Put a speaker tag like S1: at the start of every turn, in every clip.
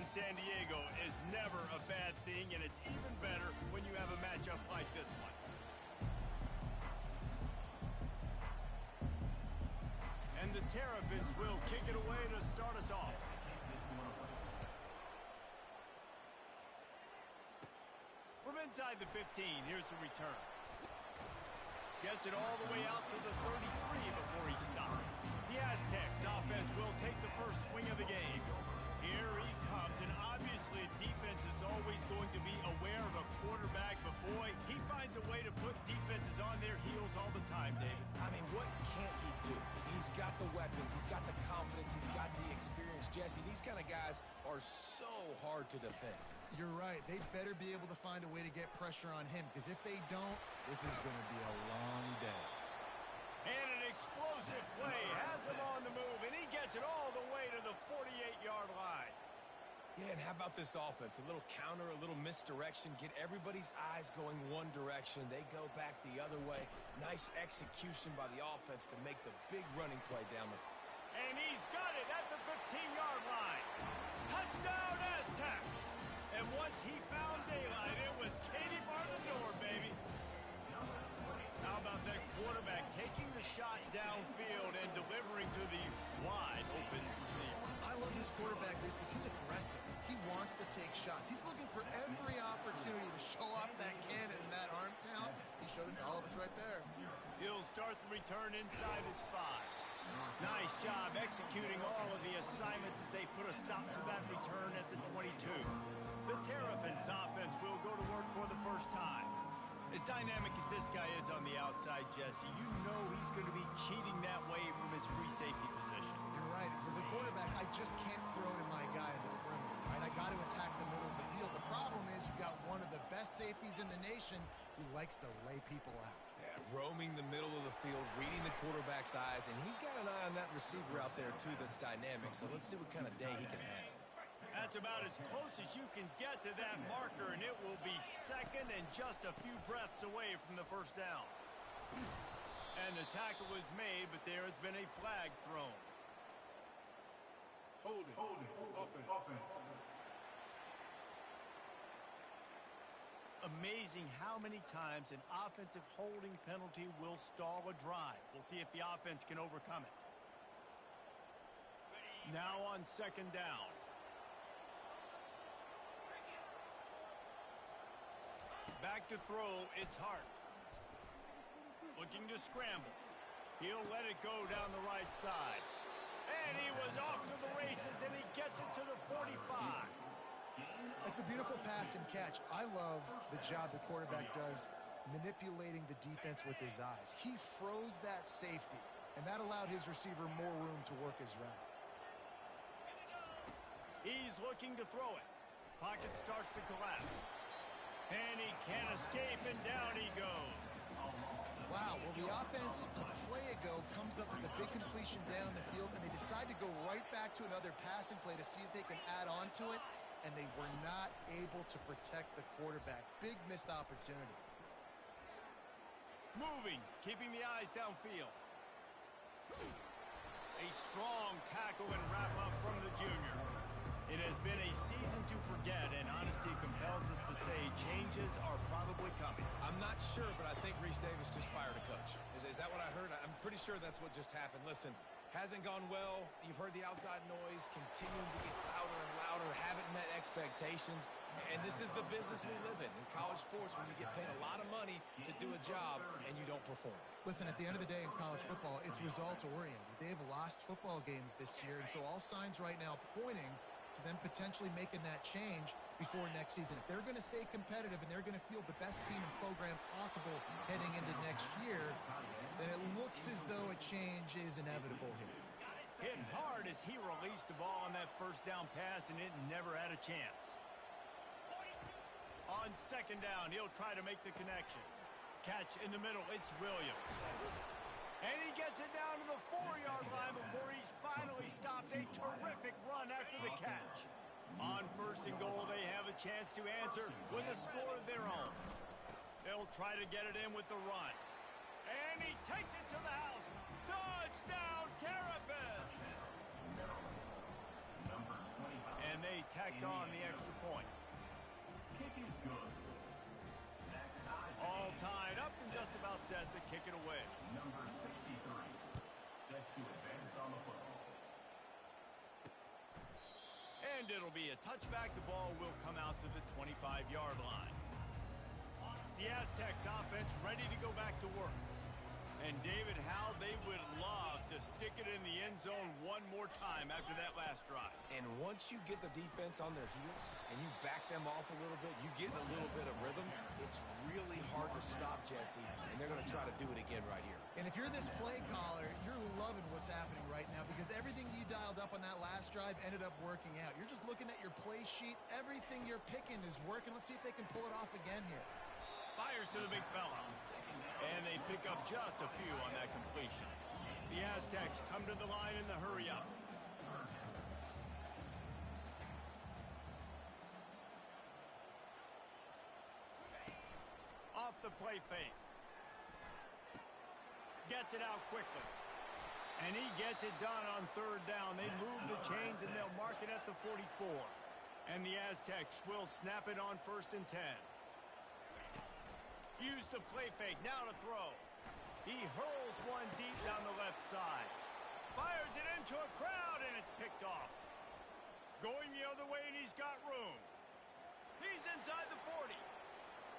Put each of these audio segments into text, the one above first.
S1: in San Diego is never a bad thing, and it's even better when you have a matchup like this one. And the Terrapins will kick it away to start us off. From inside the 15, here's the return. Gets it all the way out to the 33 before he stopped. The Aztecs offense will take the first swing of the game. Here he comes, and obviously defense is always going to be aware of a quarterback, but boy, he finds a way to put defenses on their heels all the time, David.
S2: I mean, what can't he do? He's got the weapons, he's got the confidence, he's got the experience. Jesse, these kind of guys are so hard to defend.
S3: You're right. They better be able to find a way to get pressure on him, because if they don't, this is going to be a long day.
S1: And an explosive play has him on the move, and he gets it all the way to the 48-yard line.
S2: Yeah, and how about this offense? A little counter, a little misdirection, get everybody's eyes going one direction. They go back the other way. Nice execution by the offense to make the big running play down the field.
S1: And he's got it at the 15-yard line. Touchdown, Aztecs! And once he found daylight, it was Katie bar the door, baby. How about that quarterback taking the shot downfield and delivering to the wide-open receiver?
S3: I love this quarterback because he's aggressive. He wants to take shots. He's looking for every opportunity to show off that cannon and that arm talent. He showed it to all of us right there.
S1: He'll start the return inside his 5. Nice job executing all of the assignments as they put a stop to that return at the 22. The Terrapins offense will go to work for the first time. As dynamic as this guy is on the outside, Jesse, you know he's going to be cheating that way from his free safety position.
S3: You're right, because as a quarterback, I just can't throw to my guy in the perimeter, right? I got to attack the middle of the field. The problem is you've got one of the best safeties in the nation who likes to lay people out.
S2: Yeah, roaming the middle of the field, reading the quarterback's eyes, and he's got an eye on that receiver out there, too, that's dynamic. So let's see what kind of day he can have.
S1: That's about as close as you can get to that marker, and it will be second and just a few breaths away from the first down. And the tackle was made, but there has been a flag thrown.
S4: Hold it, offense.
S1: Amazing how many times an offensive holding penalty will stall a drive. We'll see if the offense can overcome it. Now on second down. Back to throw, it's Hart. Looking to scramble. He'll let it go down the right side. And he was off to the races, and he gets it to the 45.
S3: It's a beautiful pass and catch. I love the job the quarterback does manipulating the defense with his eyes. He froze that safety, and that allowed his receiver more room to work his route.
S1: He's looking to throw it. Pocket starts to collapse. And he can't escape, and down he goes.
S3: Wow, well, the offense a play ago comes up with a big completion down the field, and they decide to go right back to another passing play to see if they can add on to it, and they were not able to protect the quarterback. Big missed opportunity.
S1: Moving, keeping the eyes downfield. A strong tackle and wrap-up from the junior. It has been a season to forget, and honesty compels us to say changes are probably coming.
S2: I'm not sure, but I think Reese Davis just fired a coach. Is that what I heard? I'm pretty sure that's what just happened. Listen, hasn't gone well. You've heard the outside noise, continuing to get louder and louder, haven't met expectations. And this is the business we live in college sports, when you get paid a lot of money to do a job and you don't perform.
S3: Listen, at the end of the day in college football, it's results-oriented. They've lost football games this year, and so all signs right now pointing to them potentially making that change before next season. If they're going to stay competitive and they're going to field the best team and program possible heading into next year, then it looks as though a change is inevitable here.
S1: Hit hard as he released the ball on that first down pass, and it never had a chance. On second down, he'll try to make the connection. Catch in the middle, it's Williams. And he gets it down to the 4-yard line before he's finally stopped. A terrific run after the catch. On first and goal, they have a chance to answer with a score of their own. They'll try to get it in with the run. And he takes it to the house. Touchdown, Terrapins! And they tacked on the extra point.
S4: Kick is good.
S1: All tied up and just about set to kick it away.
S4: Number 63, set to advance on the football.
S1: And it'll be a touchback. The ball will come out to the 25-yard line. The Aztecs offense ready to go back to work. And David, how they would love to stick it in the end zone one more time after that last drive.
S2: And once you get the defense on their heels and you back them off a little bit, you get a little bit of rhythm, it's really hard to stop, Jesse, and they're going to try to do it again right here.
S3: And if you're this play caller, you're loving what's happening right now because everything you dialed up on that last drive ended up working out. You're just looking at your play sheet. Everything you're picking is working. Let's see if they can pull it off again here.
S1: Fires to the big fella. And they pick up just a few on that completion. The Aztecs come to the line in the hurry up. Off the play fake. Gets it out quickly. And he gets it done on third down. They move the chains and they'll mark it at the 44. And the Aztecs will snap it on 1st and 10. Use the play fake, now to throw. He hurls one deep down the left side. Fires it into a crowd, and it's picked off. Going the other way, and he's got room. He's inside the 40,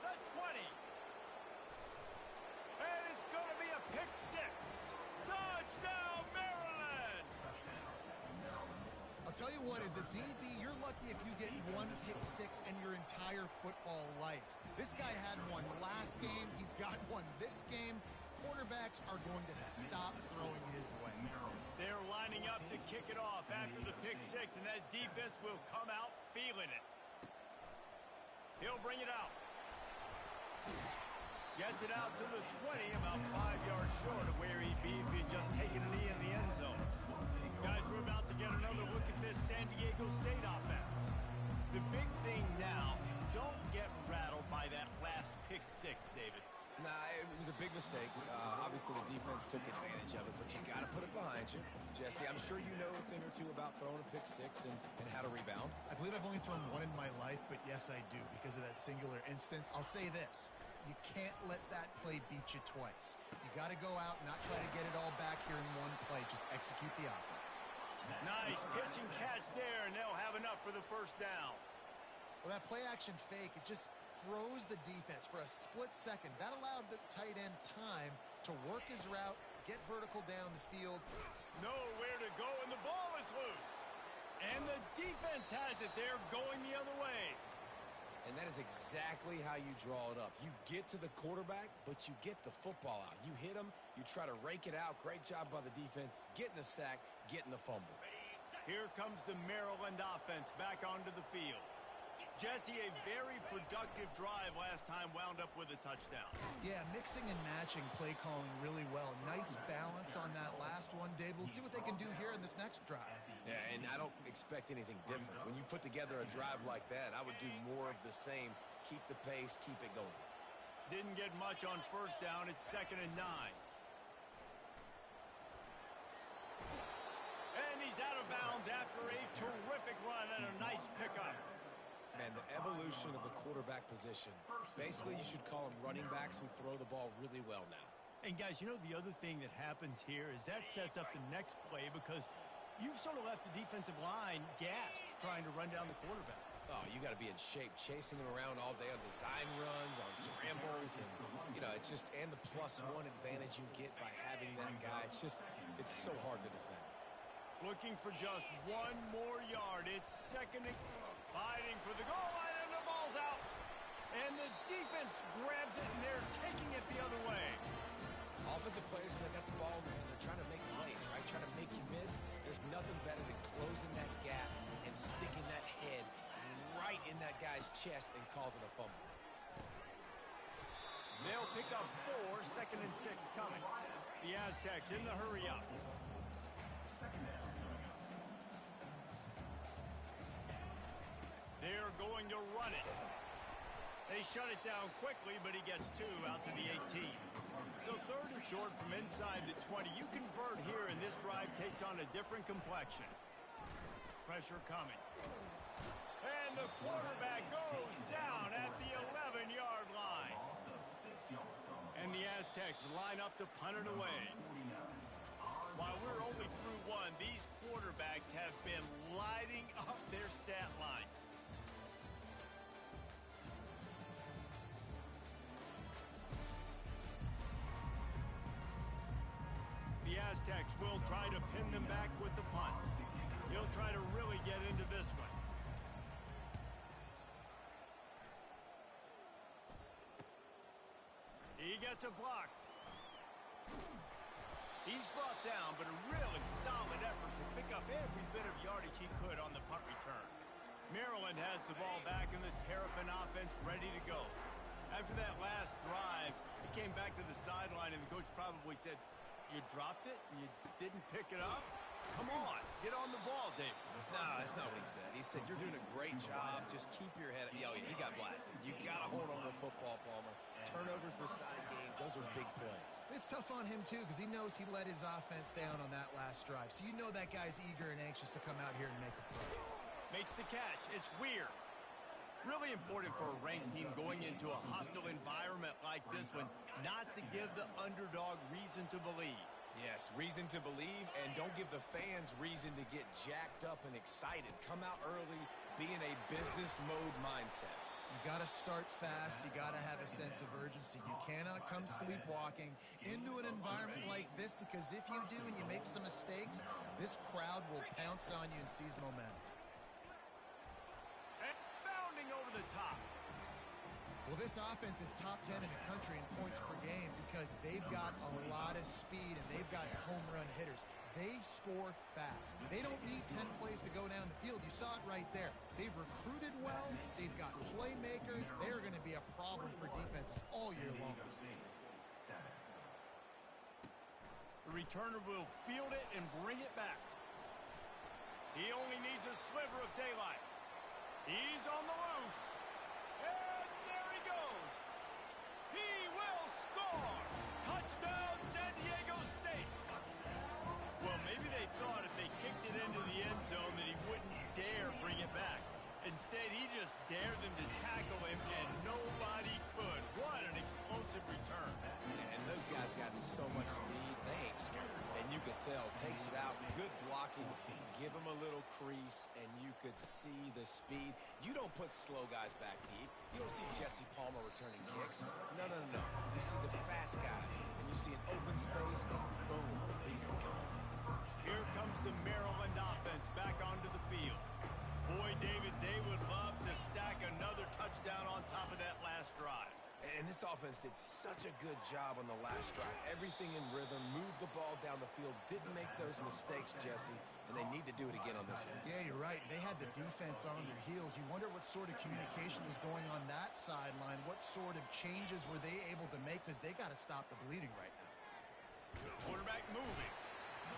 S1: the 20. And it's going to be a pick six. Touchdown, Maryland!
S3: I'll tell you what, as a DB, you're lucky if you get one pick six in your entire football life. This guy had one last game. He's got one this game. Quarterbacks are going to stop throwing his way.
S1: They're lining up to kick it off after the pick six, and that defense will come out feeling it. He'll bring it out. Gets it out to the 20, about 5 yards short of where he'd be if he'd just taken a knee in the end zone. Guys, we're about to get another look at this San Diego State offense. The big thing now, don't get rattled by that last pick six, David.
S2: Nah, it was a big mistake. Obviously, the defense took advantage of it, but you got to put it behind you. Jesse, I'm sure you know a thing or two about throwing a pick six and how to rebound.
S3: I believe I've only thrown one in my life, but yes, I do because of that singular instance. I'll say this. You can't let that play beat you twice. You got to go out and not try to get it all back here in one play. Just execute the offense.
S1: Nice pitch and catch there, and they'll have enough for the 1st down.
S3: Well, that play action fake, it just froze the defense for a split second. That allowed the tight end time to work his route, get vertical down the field.
S1: Nowhere to go, and the ball is loose. And the defense has it there going the other way.
S2: And that is exactly how you draw it up. You get to the quarterback, but you get the football out. You hit him, you try to rake it out. Great job by the defense, getting the sack, getting the fumble.
S1: Here comes the Maryland offense back onto the field. Jesse, a very productive drive last time, wound up with a touchdown.
S3: Yeah, mixing and matching play calling really well. Nice balance on that last one, Dave. Let's see what they can do here in this next drive.
S2: Yeah, and I don't expect anything different. When you put together a drive like that, I would do more of the same. Keep the pace, keep it going.
S1: Didn't get much on 1st down. It's 2nd and 9. And he's out of bounds after a terrific run and a nice pickup.
S2: And the evolution of the quarterback position. Basically, you should call them running backs who throw the ball really well now.
S1: And guys, you know the other thing that happens here is that sets up the next play because you've sort of left the defensive line gassed trying to run down the quarterback.
S2: Oh, you got to be in shape, chasing him around all day on design runs, on scrambles, and, it's just, and the +1 advantage you get by having that guy. It's so hard to defend.
S1: Looking for just one more yard. It's 2nd and fighting for the goal line, and the ball's out. And the defense grabs it, and they're taking it the other way.
S2: Offensive players, when they got the ball, man, they're trying to make plays, right? Trying to make you miss. There's nothing better than closing that gap and sticking that head right in that guy's chest and causing a fumble.
S1: They'll pick up 4, 2nd and 6 coming. The Aztecs in the hurry up. They're going to run it. They shut it down quickly, but he gets 2 out to the 18. So 3rd and short from inside the 20. You convert here, and this drive takes on a different complexion. Pressure coming. quarterback goes down at the 11-yard line.
S4: Also 6 yards on the
S1: And the Aztecs line up to punt it away.
S4: 49.
S1: While we're only through one, these quarterbacks have been lighting up their stat lines. The Aztecs will try to pin them back with the punt. He'll try to really get into this one. He gets a block. He's brought down, but a really solid effort to pick up every bit of yardage he could on the punt return. Maryland has the ball back in the Terrapin offense ready to go. After that last drive, he came back to the sideline, and the coach probably said, "You dropped it and you didn't pick it up? Come on, get on the ball, David."
S2: No, that's not what he said. He said, "You're doing a great job. Just keep your head up." Yo, he got blasted. You got to hold on to the football, Palmer. Turnovers decide games. Those are big plays.
S3: It's tough on him, too, because he knows he let his offense down on that last drive. So you know that guy's eager and anxious to come out here and make a play.
S1: Makes the catch. It's weird. Really important for a ranked team going into a hostile environment like this one not to give the underdog reason to believe.
S2: Yes, reason to believe, and don't give the fans reason to get jacked up and excited. Come out early, be in a business mode mindset.
S3: You got to start fast. You got to have a sense of urgency. You cannot come sleepwalking into an environment like this, because if you do and you make some mistakes, this crowd will pounce on you and seize momentum.
S1: And bounding over the top.
S3: Well, this offense is top 10 in the country in points per game because they've got a lot of speed and they've got home run hitters. They score fast. They don't need 10 plays to go down the field. You saw it right there. They've recruited well. They've got playmakers. They're going to be a problem for defenses all year long.
S1: The returner will field it and bring it back. He only needs a sliver of daylight. He's on the loose. And there he goes. He will score. Touchdown, San Diego State. Well, maybe they thought if they kicked it into the end zone that he wouldn't dare bring it back. Instead, he just dared them to tackle him, and nobody could. What an explosive return.
S2: And those guys got so much speed, they ain't scared. And you could tell, takes it out, good blocking, give him a little crease, and you could see the speed. You don't put slow guys back deep. You don't see Jesse Palmer returning kicks. No. You see the fast guys, and you see an open space, and boom, he's gone.
S1: Here comes the Maryland offense back onto the field. Boy, David, they would love to stack another touchdown on top of that last drive.
S2: And this offense did such a good job on the last drive. Everything in rhythm, moved the ball down the field, didn't make those mistakes, Jesse, and they need to do it again on this one.
S3: Yeah, you're right. They had the defense on their heels. You wonder what sort of communication was going on that sideline. What sort of changes were they able to make, because they got to stop the bleeding right now.
S1: Quarterback moving.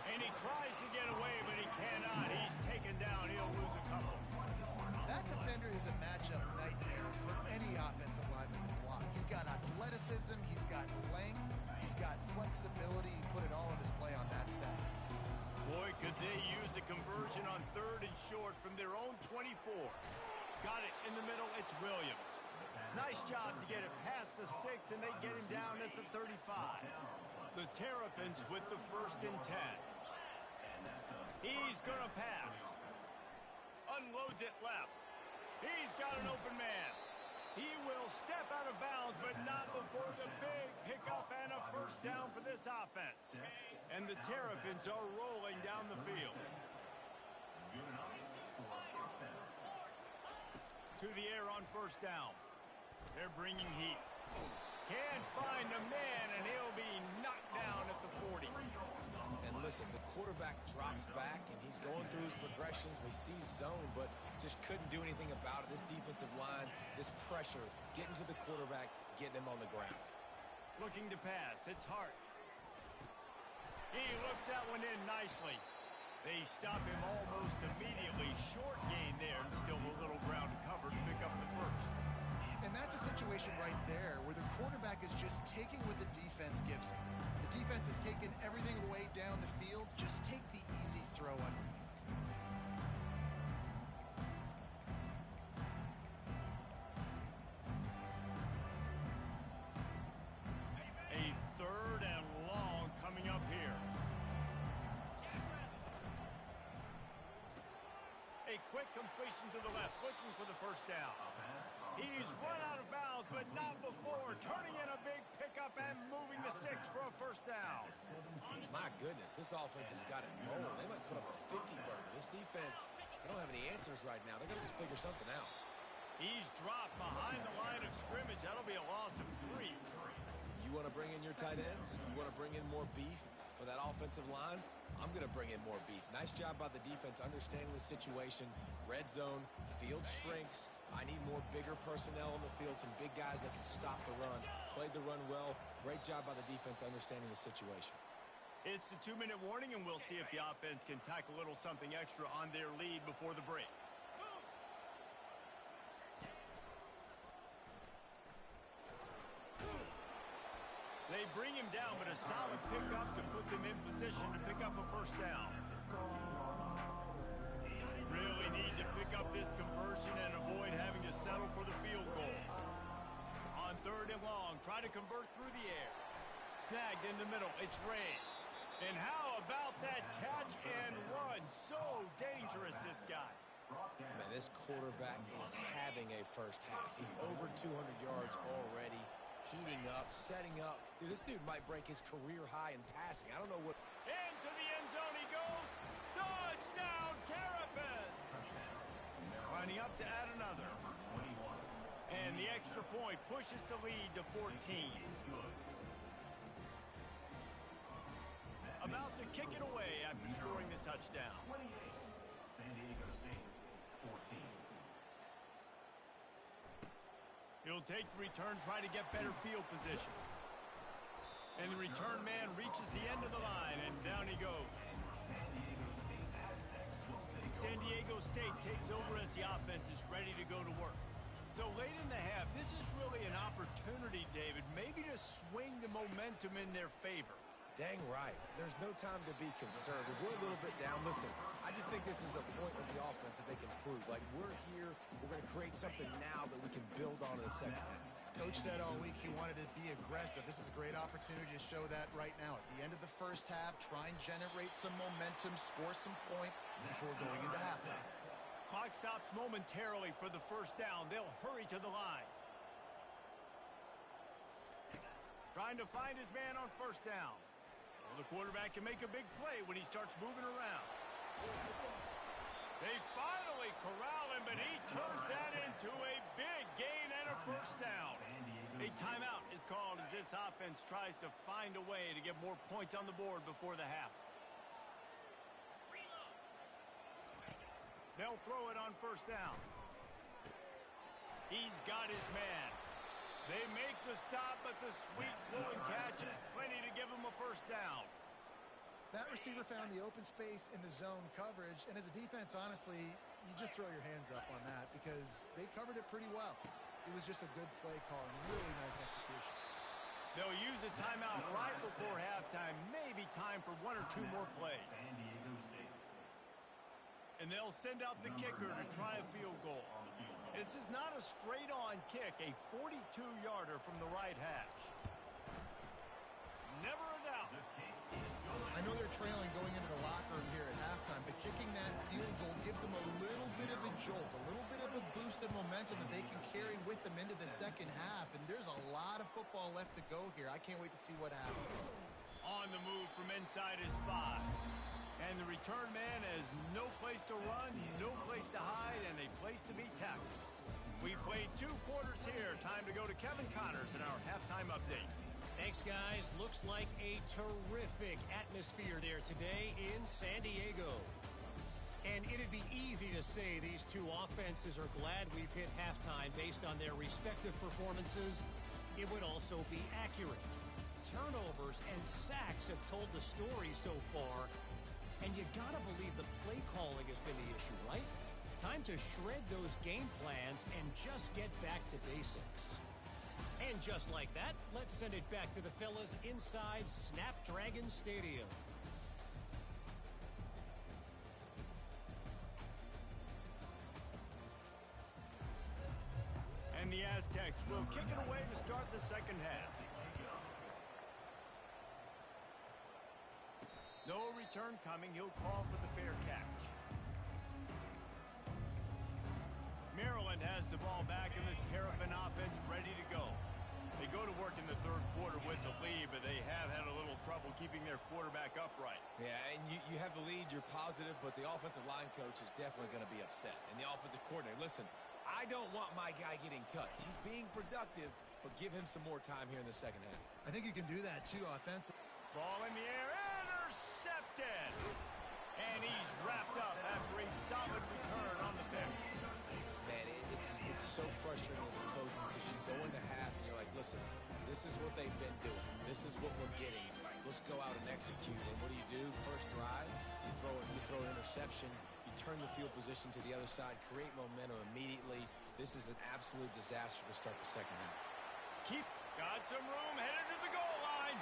S1: And he tries to get away, but he cannot. He's taken down. He'll lose a couple.
S3: That defender is a matchup nightmare for any offensive lineman to block. He's got athleticism, he's got length, he's got flexibility. He put it all on display on that side.
S1: Boy, could they use a conversion on 3rd and short from their own 24. Got it in the middle. It's Williams. Nice job to get it past the sticks, and they get him down at the 35. The Terrapins with the 1st and 10. He's going to pass. Unloads it left. He's got an open man. He will step out of bounds, but not before the big pickup and a 1st down for this offense. And the Terrapins are rolling down the field. To the air on 1st down. They're bringing heat. Can't find a man, and he'll be knocked down at the 40.
S2: And listen, the quarterback drops back, and he's going through his progressions. We see zone, but just couldn't do anything about it. This defensive line, this pressure, getting to the quarterback, getting him on the ground.
S1: Looking to pass. It's Hart. He looks that one in nicely. They stop him almost immediately. Short gain there, and still a little ground to cover to pick up the 1st.
S3: And that's a situation right there where the quarterback is just taking what the defense gives him. The defense is taking everything away down the field. Just take the easy throw underneath.
S1: completion to the left, looking for the first down. He's run out of bounds, but not before. Turning in a big pickup and moving the sticks for a first down.
S2: My goodness, this offense has got it rolling. They might put up a 50 burger. This defense, they don't have any answers right now. They're going to just figure something out.
S1: He's dropped behind the line of scrimmage. That'll be a loss of 3.
S2: You want to bring in your tight ends? You want to bring in more beef for that offensive line? I'm going to bring in more beef. Nice job by the defense understanding the situation. Red zone, field shrinks. I need more bigger personnel on the field, some big guys that can stop the run. Played the run well. Great job by the defense understanding the situation.
S1: It's the 2-minute warning, and we'll see if the offense can tack a little something extra on their lead before the break. They bring him down, but a solid pickup to put them in position to pick up a first down. Really need to pick up this conversion and avoid having to settle for the field goal. On 3rd and long, try to convert through the air. Snagged in the middle, it's Ray. And how about that catch and run? So dangerous, this guy.
S2: Man, this quarterback is having a first half. He's over 200 yards already. Heating up, setting up. Dude, this dude might break his career high in passing. I don't know what.
S1: Into the end zone he goes. Touchdown, Terrapins. Lining up to add another. And the extra point pushes the lead to 14. About to kick it away after scoring the touchdown.
S4: 28. San Diego State, 14.
S1: He'll take the return, try to get better field position. And the return man reaches the end of the line, and down he goes. San Diego State takes over as the offense is ready to go to work. So late in the half, this is really an opportunity, David, maybe to swing the momentum in their favor.
S2: Dang right. There's no time to be concerned. If we're a little bit down, listen, I just think this is a point with the offense that they can prove. Like, we're here, we're going to create something now that we can build on in the second half.
S3: Coach said all week he wanted to be aggressive. This is a great opportunity to show that right now. At the end of the first half, try and generate some momentum, score some points before going into halftime.
S1: Clock stops momentarily for the first down. They'll hurry to the line. Trying to find his man on first down. Well, the quarterback can make a big play when he starts moving around. They finally corral him, but he turns that into a big gain and a first down. A timeout is called as this offense tries to find a way to get more points on the board before the half. They'll throw it on first down. He's got his man. They make the stop, but the sweet flowing catch is plenty to give him a first down.
S3: That receiver found the open space in the zone coverage, and as a defense, honestly, you just throw your hands up on that because they covered it pretty well. It was just a good play call and really nice execution.
S1: They'll use a timeout right before halftime, maybe time for 1 or 2 more plays. And they'll send out the kicker to try a field goal. This is not a straight-on kick, a 42-yarder from the right hash. Never a doubt.
S3: I know they're trailing going into the locker room here at halftime, but kicking that field goal gives them a little bit of a jolt, a little bit of a boost of momentum that they can carry with them into the second half, and there's a lot of football left to go here. I can't wait to see what happens.
S1: On the move from inside his 5. And the return man has no place to run, no place to hide, and a place to be tackled. We played 2 quarters here. Time to go to Kevin Connors in our halftime update.
S5: Thanks, guys. Looks like a terrific atmosphere there today in San Diego. And it'd be easy to say these 2 offenses are glad we've hit halftime based on their respective performances. It would also be accurate. Turnovers and sacks have told the story so far. And you gotta believe the play calling has been the issue, right? Time to shred those game plans and just get back to basics. And just like that, let's send it back to the fellas inside Snapdragon Stadium.
S1: And the Aztecs will kick it away to start the second half. No return coming. He'll call for the fair catch. the ball back and the Terrapin offense ready to go. They go to work in the third quarter with the lead, but they have had a little trouble keeping their quarterback upright.
S2: Yeah, and you have the lead, you're positive, but the offensive line coach is definitely going to be upset. And the offensive coordinator, listen, I don't want my guy getting touched. He's being productive, but give him some more time here in the second half.
S3: I think you can do that too offensively.
S1: Ball in the air, intercepted. And he's wrapped up after a solid return on the pick.
S2: Man, it's so frustrating as a coach because you go into half and you're like, listen, this is what they've been doing. This is what we're getting. Let's go out and execute. And what do? First drive, you throw an interception, you turn the field position to the other side, create momentum immediately. This is an absolute disaster to start the second half.
S1: Got some room, headed to the goal line.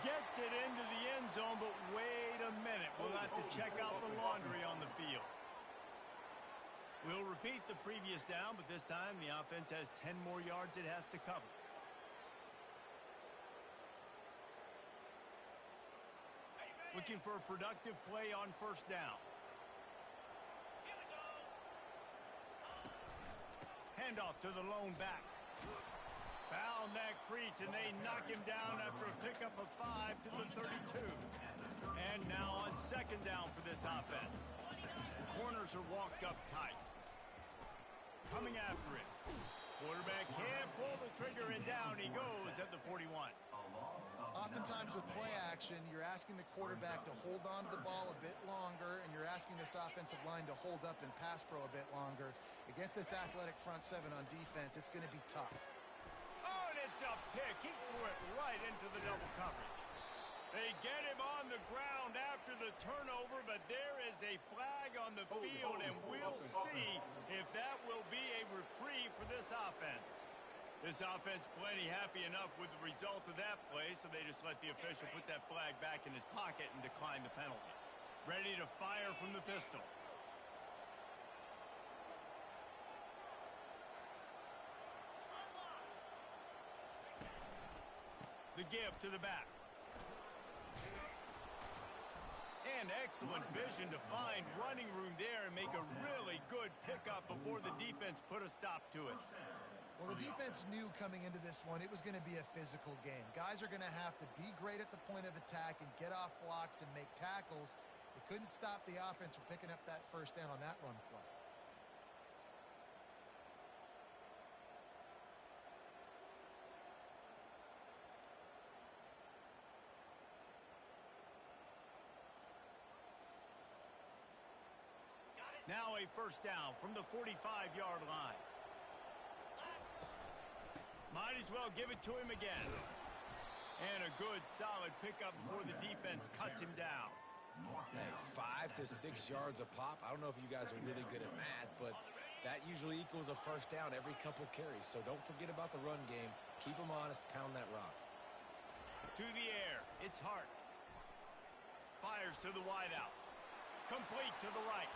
S1: Gets it into the end zone, but wait a minute. We'll have to check out the laundry on the field. We'll repeat the previous down, but this time the offense has 10 more yards it has to cover. Looking for a productive play on first down. Handoff to the lone back. Found that crease, and they knock him down after a pickup of 5 to the 32. And now on second down for this offense. The corners are walked up tight. Coming after it. Quarterback can't pull the trigger, and down he goes at the 41.
S3: Oftentimes with play action, you're asking the quarterback to hold on to the ball a bit longer, and you're asking this offensive line to hold up in pass pro a bit longer. Against this athletic front seven on defense, it's going to be tough.
S1: Oh, and it's a pick. He threw it right into the double coverage. They get him on the ground after the turnover, but there is a flag on the field, and we'll see if that will be a reprieve for this offense. This offense plenty happy enough with the result of that play, so they just let the official put that flag back in his pocket and decline the penalty. Ready to fire from the pistol. The give to the back. And excellent vision to find running room there and make a really good pickup before the defense put a stop to it.
S3: Well, the defense knew coming into this one it was going to be a physical game. Guys are going to have to be great at the point of attack and get off blocks and make tackles. They couldn't stop the offense from picking up that first down on that run play.
S1: Now a first down from the 45-yard line. Might as well give it to him again. And a good, solid pickup before the defense cuts him down.
S2: Hey, 5 to 6 yards a pop. I don't know if you guys are really good at math, but that usually equals a first down every couple carries. So don't forget about the run game. Keep them honest. Pound that rock.
S1: To the air. It's Hart. Fires to the wideout. Complete to the right.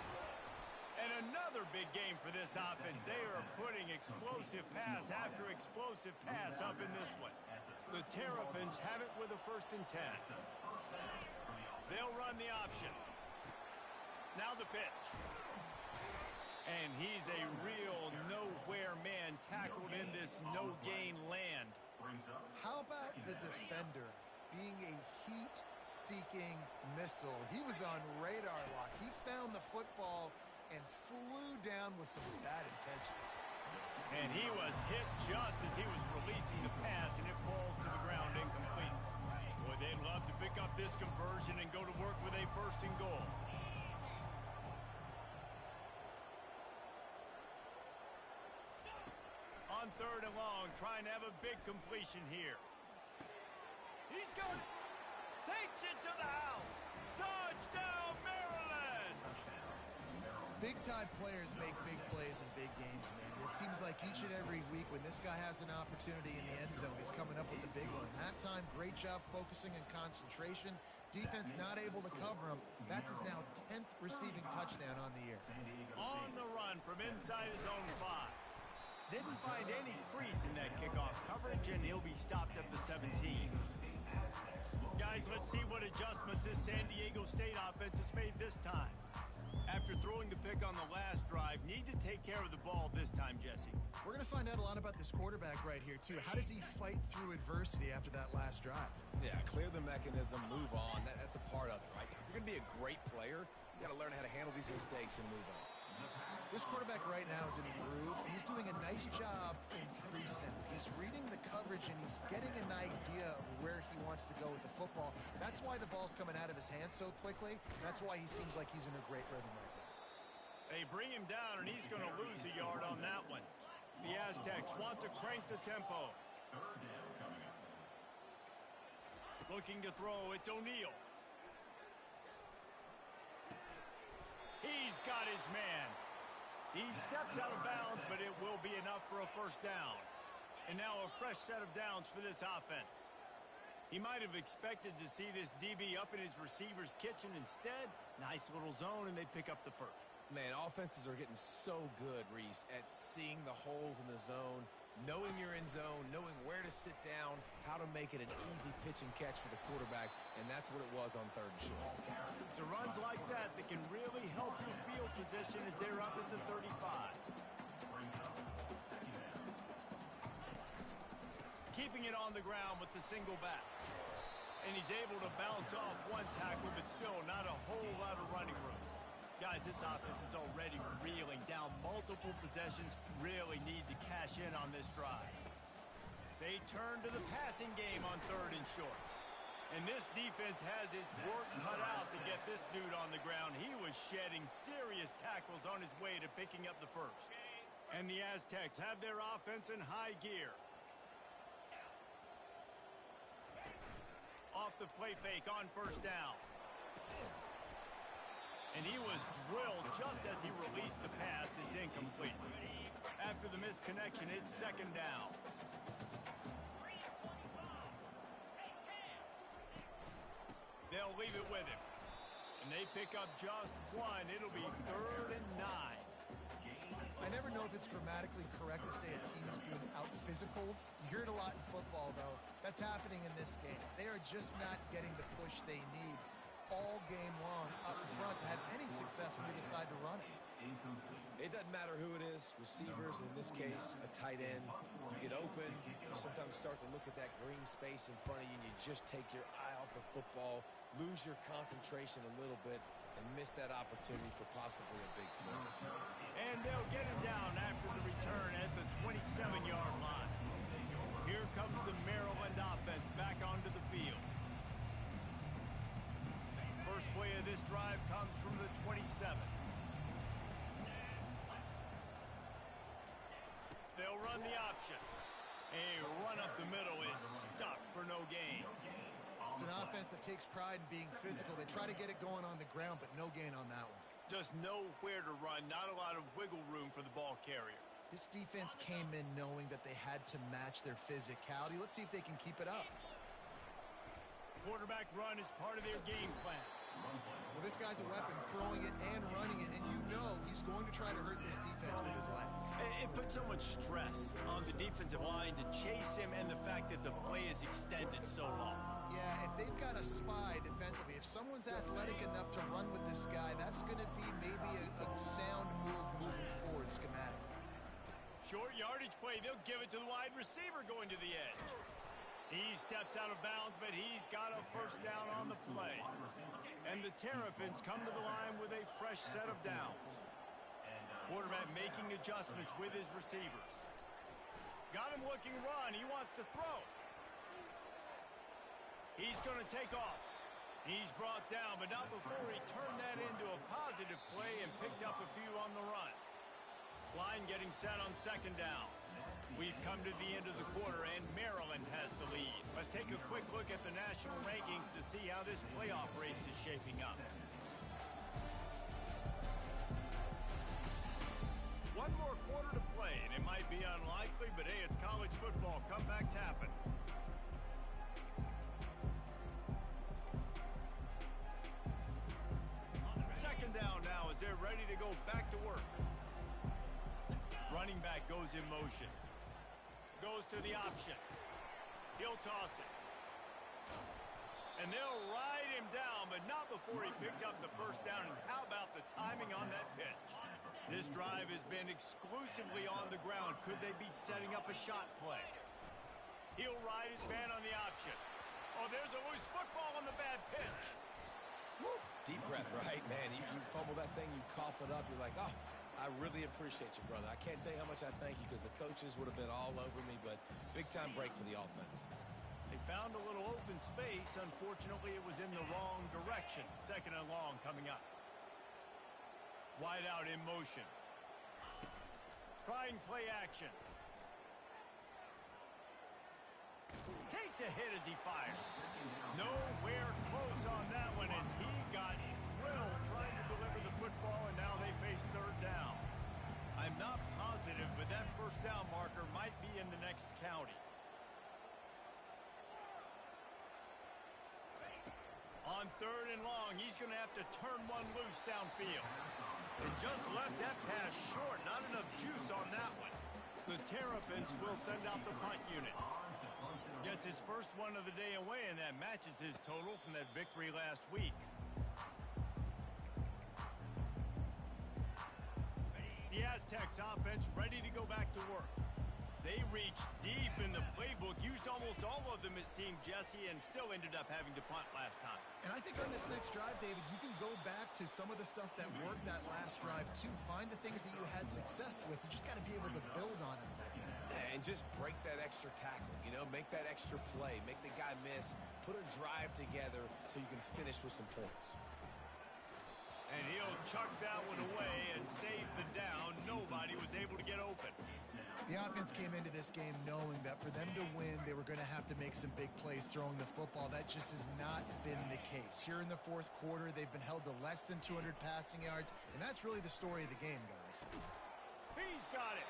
S1: And another big game for this offense. They are putting explosive pass after explosive pass up in this one. The Terrapins have it with a 1st and 10. They'll run the option. Now the pitch. And he's a real nowhere man tackled in this no-gain land.
S3: How about the defender being a heat-seeking missile? He was on radar lock. He found the football and flew down with some bad intentions.
S1: And he was hit just as he was releasing the pass, and it falls to the ground incomplete. Boy, they'd love to pick up this conversion and go to work with a 1st and goal. On 3rd and long, trying to have a big completion here. He's got it. Takes it to the house. Touchdown, Maryland!
S3: Big-time players make big plays in big games, man. It seems like each and every week when this guy has an opportunity in the end zone, he's coming up with the big one. That time, great job focusing and concentration. Defense not able to cover him. That's his now 10th receiving touchdown on the year.
S1: On the run from inside his own 5. Didn't find any crease in that kickoff coverage, and he'll be stopped at the 17. Guys, let's see what adjustments this San Diego State offense has made this time. After throwing the pick on the last drive, need to take care of the ball this time, Jesse.
S3: We're going to find out a lot about this quarterback right here, too. How does he fight through adversity after that last drive?
S2: Yeah, clear the mechanism, move on. That's a part of it, right? If you're going to be a great player, you got to learn how to handle these mistakes and move on.
S3: This quarterback right now is in a groove. He's doing a nice job in pre-snap. He's reading the coverage, and he's getting an idea of where he wants to go with the football. That's why the ball's coming out of his hands so quickly. That's why he seems like he's in a great rhythm right now.
S1: They bring him down, and he's going to lose a yard on that one. The Aztecs want to crank the tempo.
S4: Third down coming up.
S1: Looking to throw, it's O'Neal. He's got his man. He steps out of bounds, but it will be enough for a first down. And now a fresh set of downs for this offense. He might have expected to see this DB up in his receiver's kitchen. Instead, nice little zone, and they pick up the first.
S2: Man, offenses are getting so good, Reese, at seeing the holes in the zone, knowing you're in zone, knowing where to sit down, how to make it an easy pitch and catch for the quarterback, and that's what it was on third and short.
S1: It's runs like that that can really help your field position as they're up at the 35. Keeping it on the ground with the single back. And he's able to bounce off one tackle, but still not a whole lot of running room. Guys, this offense is already reeling down multiple possessions. Really need to cash in on this drive. They turn to the passing game on third and short. And this defense has its work cut out to get this dude on the ground. He was shedding serious tackles on his way to picking up the first. And the Aztecs have their offense in high gear. Off the play fake on first down. And he was drilled just as he released the pass. It's incomplete. After the misconnection, it's second down. They'll leave it with him. And they pick up just one. It'll be 3rd and 9.
S3: I never know if it's grammatically correct to say a team is being out-physicaled. You hear it a lot in football, though. That's happening in this game. They are just not getting the push they need all game long up front to have any success when they decide to run it.
S2: It doesn't matter who it is, receivers, in this case, a tight end. You get open, you sometimes start to look at that green space in front of you, and you just take your eye off the football, lose your concentration a little bit, and miss that opportunity for possibly a big play.
S1: And they'll get him down after the return at the 27-yard line. Here comes the Maryland offense back onto the field. First play of this drive comes from the 27. They'll run the option. A run up the middle is stuck for no gain.
S3: It's an offense that takes pride in being physical. They try to get it going on the ground, but no gain on that one.
S1: Just nowhere to run, not a lot of wiggle room for the ball carrier.
S3: This defense came in knowing that they had to match their physicality. Let's see if they can keep it up.
S1: Quarterback run is part of their game plan.
S3: Well, this guy's a weapon, throwing it and running it, and you know he's going to try to hurt this defense with his legs.
S1: It puts so much stress on the defensive line to chase him, and the fact that the play is extended so long.
S3: Yeah, if they've got a spy defensively, if someone's athletic enough to run with this guy, that's going to be maybe a sound move moving forward schematic.
S1: Short yardage play, they'll give it to the wide receiver going to the edge. He steps out of bounds, but he's got a first down on the play. And the Terrapins come to the line with a fresh set of downs. Quarterback making adjustments with his receivers. Got him looking run. He wants to throw. He's going to take off. He's brought down, but not before he turned that into a positive play and picked up a few on the run. Line getting set on second down. We've come to the end of the quarter, and Maryland has the lead. Let's take a quick look at the national rankings to see how this playoff race is shaping up. One more quarter to play, and it might be unlikely, but hey, it's college football. Comebacks happen. Second down now as they're ready to go back to work. Running back goes in motion. Goes to the option. He'll toss it. And they'll ride him down, but not before he picks up the first down. And how about the timing on that pitch? This drive has been exclusively on the ground. Could they be setting up a shot play? He'll ride his man on the option. Oh, there's a loose football on the bad pitch.
S2: Woo. Deep breath, right? Man, you fumble that thing, you cough it up. You're like, oh, I really appreciate you, brother. I can't tell you how much I thank you because the coaches would have been all over me, but big-time break for the offense.
S1: They found a little open space. Unfortunately, it was in the wrong direction. Second and long coming up. Wide out in motion. Trying play action. Takes a hit as he fires. Nowhere close on that one as he got drilled trying to deliver the football, and now they face third down. I'm not positive, but that first down marker might be in the next county. On third and long, he's going to have to turn one loose downfield. And just left that pass short. Not enough juice on that one. The Terrapins will send out the punt unit. Gets his first one of the day away, and that matches his total from that victory last week. The Aztecs offense ready to go back to work. They reached deep in the playbook, used almost all of them, it seemed, Jesse, and still ended up having to punt last time.
S3: And I think on this next drive, David, you can go back to some of the stuff that worked that last drive, too. Find the things that you had success with. You just got to be able to build on it.
S2: And just break that extra tackle, you know, make that extra play, make the guy miss, put a drive together so you can finish with some points.
S1: And he'll chuck that one away and save the down. Nobody was able to get open.
S3: The offense came into this game knowing that for them to win, they were going to have to make some big plays throwing the football. That just has not been the case. Here in the fourth quarter, they've been held to less than 200 passing yards, and that's really the story of the game, guys.
S1: He's got it.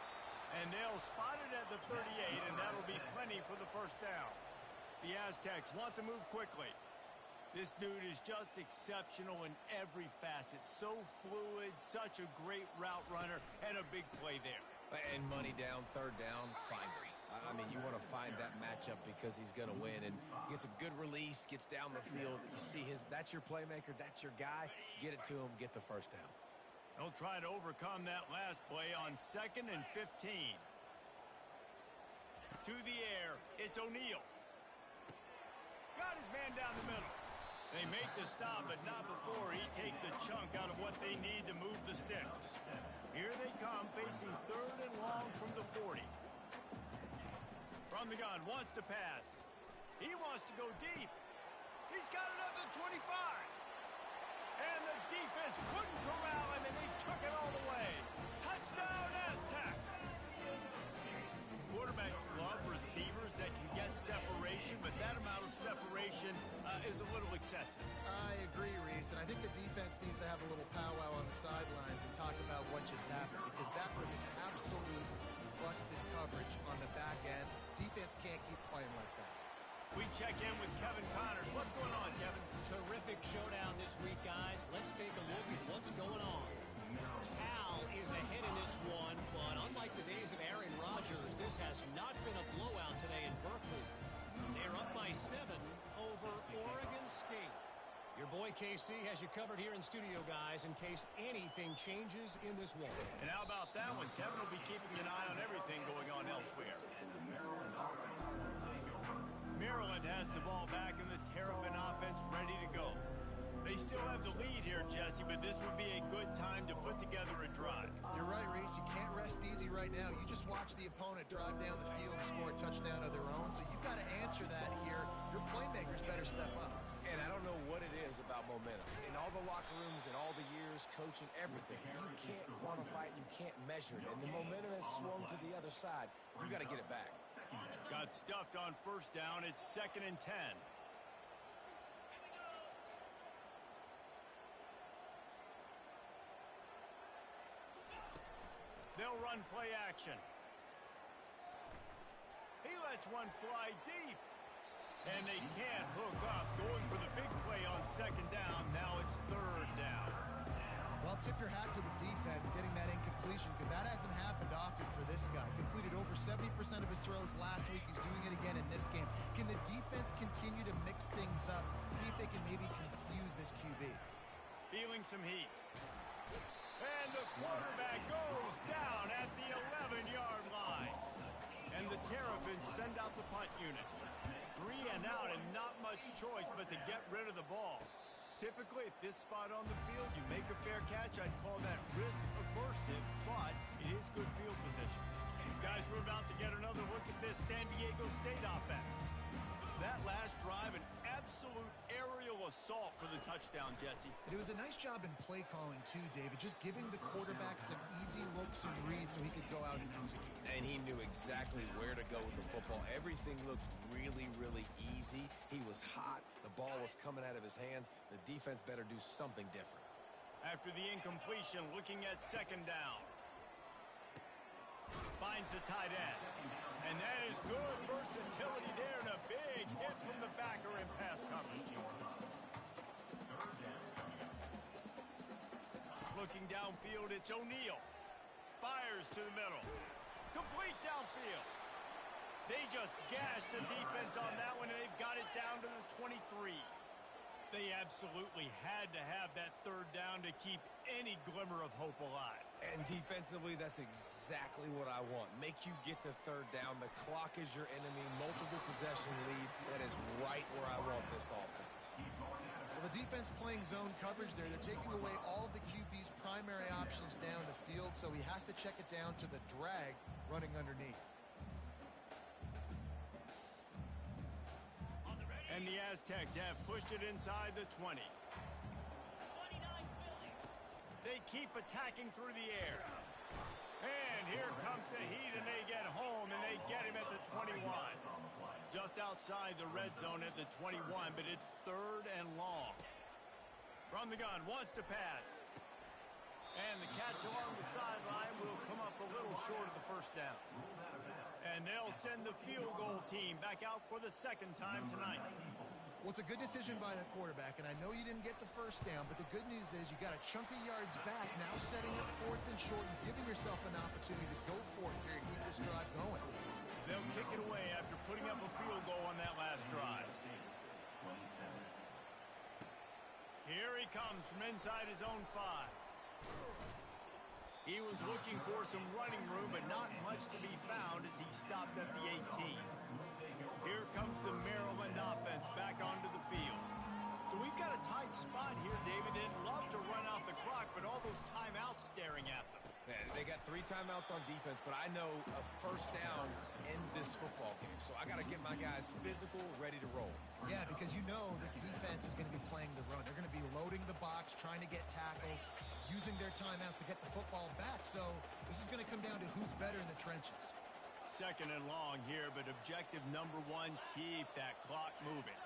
S1: And they'll spot it at the 38, and that'll be plenty for the first down. The Aztecs want to move quickly. This dude is just exceptional in every facet. So fluid, such a great route runner, and a big play there.
S2: And money down, third down, find him. I mean, you want to find that matchup because he's going to win and gets a good release, gets down the field. You see that's your playmaker, that's your guy. Get it to him, get the first down.
S1: They'll try to overcome that last play on 2nd and 15. To the air, it's O'Neal. Got his man down the middle. They make the stop, but not before he takes a chunk out of what they need to move the sticks. Here they come, facing third and long from the 40. From the gun, wants to pass. He wants to go deep. He's got it up to 25. And the defense couldn't corral him, and they took it all the way. Touchdown, Aztecs! Quarterbacks love receivers that can get separation, but that amount of separation is a little excessive.
S3: I agree, Reese, and I think the defense needs to have a little powwow on the sidelines and talk about what just happened, because that was an absolute busted coverage on the back end. Defense can't keep playing like that.
S1: We check in with Kevin Connors. What's going on, Kevin?
S5: Terrific showdown this week, guys. Let's take a look at what's going on. Cal is ahead in this one, but unlike the days of Aaron Rodgers, this has not been a blowout today in Berkeley. They're up by 7 over Oregon State. Your boy KC has you covered here in studio, guys, in case anything changes in this one.
S1: And how about that one? Kevin will be keeping an eye on everything going on elsewhere. Maryland has the ball back and the Terrapin offense ready to go. They still have the lead here, Jesse, but this would be a good time to put together a drive.
S3: You're right, Reese. You can't rest easy right now. You just watch the opponent drive down the field, score a touchdown of their own, so you've got to answer that here. Your playmakers better step up.
S2: And I don't know what it is about momentum. In all the locker rooms, in all the years, coaching, everything, you can't quantify it, you can't measure it. And the momentum has swung to the other side. You got to get it back.
S1: Got stuffed on first down. It's 2nd and 10. They'll run play action. He lets one fly deep. And they can't hook up. Going for the big play on 2nd down. Now it's 3rd down.
S3: Well, tip your hat to the defense getting that incompletion, because that hasn't happened often for this guy. Completed over 70% of his his throws last week. He's doing it again in this game. Can the defense continue to mix things up, see if they can maybe confuse this QB?
S1: Feeling some heat. And the quarterback goes down at the 11-yard line. And the Terrapins send out the punt unit. 3 and out and not much choice but to get rid of the ball. Typically, at this spot on the field, you make a fair catch. I'd call that risk-aversive, but it is good field position. Guys, we're about to get another look at this San Diego State offense. That last drive, an absolute aerial assault for the touchdown, Jesse.
S3: It was a nice job in play calling, too, David, just giving the quarterback some easy looks and reads so he could go out and execute.
S2: And he knew exactly where to go with the football. Everything looked really, really easy. He was hot. The ball was coming out of his hands. The defense better do something different.
S1: After the incompletion, looking at second down. Finds the tight end. And that is good versatility there and a big hit from the backer in pass coverage. Looking downfield, it's O'Neal. Fires to the middle. Complete downfield. They just gashed the defense on that one, and they've got it down to the 23. They absolutely had to have that third down to keep any glimmer of hope alive.
S2: And defensively, that's exactly what I want. Make you get the third down. The clock is your enemy. Multiple possession lead. That is right where I want this offense.
S3: Well, the defense playing zone coverage there. They're taking away all of the QB's primary options down the field, so he has to check it down to the drag running underneath.
S1: And the Aztecs have pushed it inside the 20. They keep attacking through the air. And here comes the heat, and they get home, and they get him at the 21. Just outside the red zone at the 21, but it's third and long. From the gun, wants to pass. And the catch along the sideline will come up a little short of the first down. And they'll send the field goal team back out for the second time tonight.
S3: Well, it's a good decision by the quarterback, and I know you didn't get the first down, but the good news is you got a chunk of yards back, now setting up fourth and short and giving yourself an opportunity to go for it here and keep this drive going.
S1: They'll kick it away after putting up a field goal on that last drive. Here he comes from inside his own 5. He was looking for some running room, but not much to be found as he stopped at the 18. Here comes the Maryland offense back onto the field. So we've got a tight spot here, David. They'd love to run out the clock, but all those timeouts staring at them.
S2: Yeah, they got 3 timeouts on defense, but I know a first down ends this football game. So I got to get my guys physical, ready to roll.
S3: Yeah, because you know this defense is going to be playing the run. They're going to be loading the box, trying to get tackles, using their timeouts to get the football back. So this is going to come down to who's better in the trenches.
S1: Second and long here, but objective number 1, keep that clock moving.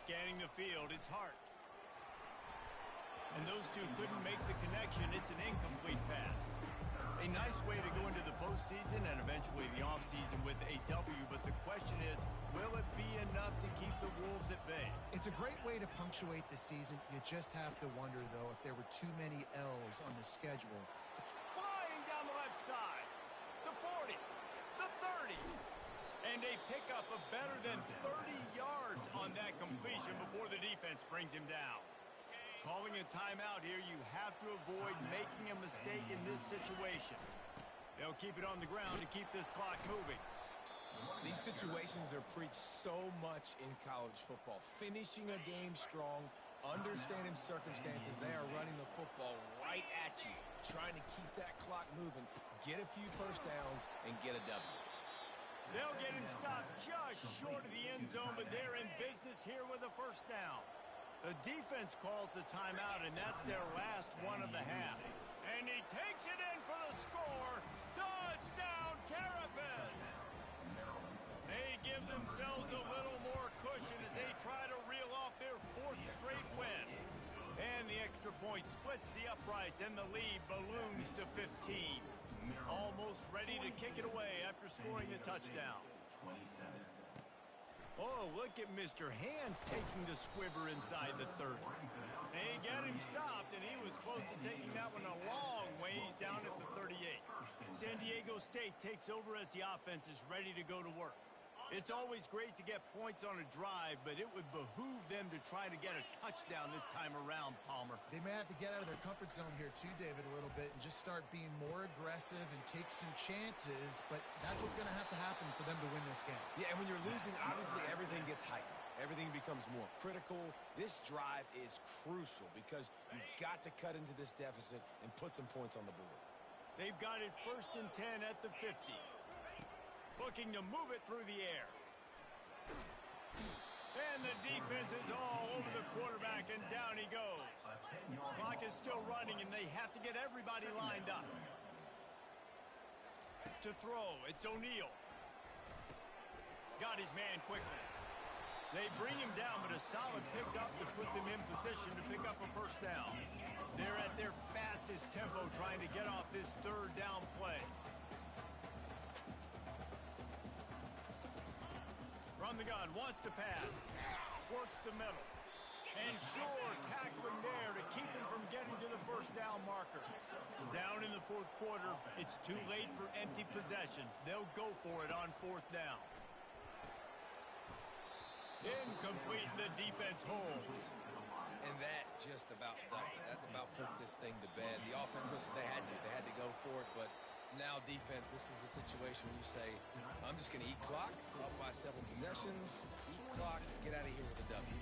S1: Scanning the field, it's Hart. And those two couldn't make the connection. It's an incomplete pass. A nice way to go into the postseason and eventually the offseason with a W, but the question is, will it be enough to keep the Wolves at bay?
S3: It's a great way to punctuate the season. You just have to wonder, though, if there were too many L's on the schedule.
S1: Flying down the left side. The 40. The 30. And a pickup of better than 30 yards on that completion before the defense brings him down. Calling a timeout here, you have to avoid making a mistake in this situation. They'll keep it on the ground to keep this clock moving.
S2: These situations are preached so much in college football. Finishing a game strong, understanding circumstances. They are running the football right at you, trying to keep that clock moving, get a few first downs, and get a W.
S1: They'll get him stopped just short of the end zone, but they're in business here with a first down. The defense calls the timeout, and that's their last one of the half. And he takes it in for the score. Touchdown, Terrapins! They give themselves a little more cushion as they try to reel off their 4th straight win. And the extra point splits the uprights, and the lead balloons to 15. Almost ready to kick it away after scoring the touchdown. Oh, look at Mr. Hands taking the squibber inside the 30. They get him stopped, and he was close to taking that one a long ways down at the 38. San Diego State takes over as the offense is ready to go to work. It's always great to get points on a drive, but it would behoove them to try to get a touchdown this time around, Palmer.
S3: They may have to get out of their comfort zone here too, David, a little bit and just start being more aggressive and take some chances, but that's what's going to have to happen for them to win this game.
S2: Yeah, and when you're losing, obviously everything gets heightened. Everything becomes more critical. This drive is crucial because you've got to cut into this deficit and put some points on the board.
S1: They've got it 1st and 10 at the 50. Looking to move it through the air. And the defense is all over the quarterback, and down he goes. Clock is still running, and they have to get everybody lined up. To throw, it's O'Neal. Got his man quickly. They bring him down, but a solid pick up to put them in position to pick up a first down. They're at their fastest tempo trying to get off this 3rd down play. From the gun, wants to pass. Works the middle. And sure, tackling there to keep him from getting to the first down marker. Down in the 4th quarter, it's too late for empty possessions. They'll go for it on 4th down. Incomplete, the defense holds.
S2: And that just about does it. That about puts this thing to bed. The offense, listen, they had to go for it, but now defense, this is the situation where you say, I'm just going to eat clock, up by 7 possessions, eat clock, get out of here with a W.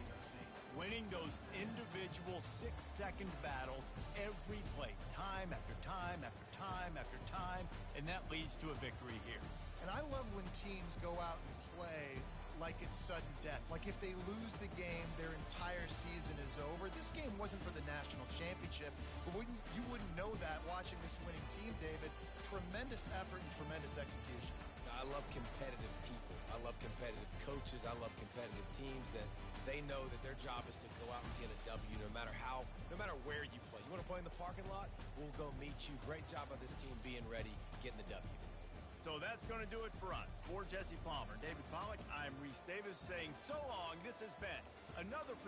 S1: Winning those individual 6-second battles every play, time after time after time after time, and that leads to a victory here.
S3: And I love when teams go out and play like it's sudden death. Like if they lose the game, their entire season is over. This game wasn't for the national championship, but you wouldn't know that watching this winning team, David. Tremendous effort and tremendous execution.
S2: I love competitive people. I love competitive coaches. I love competitive teams that they know that their job is to go out and get a W no matter where you play. You want to play in the parking lot? We'll go meet you. Great job by this team being ready, getting the W.
S1: So that's going to do it for us. For Jesse Palmer, David Pollack, I'm Reese Davis saying so long. This has been another...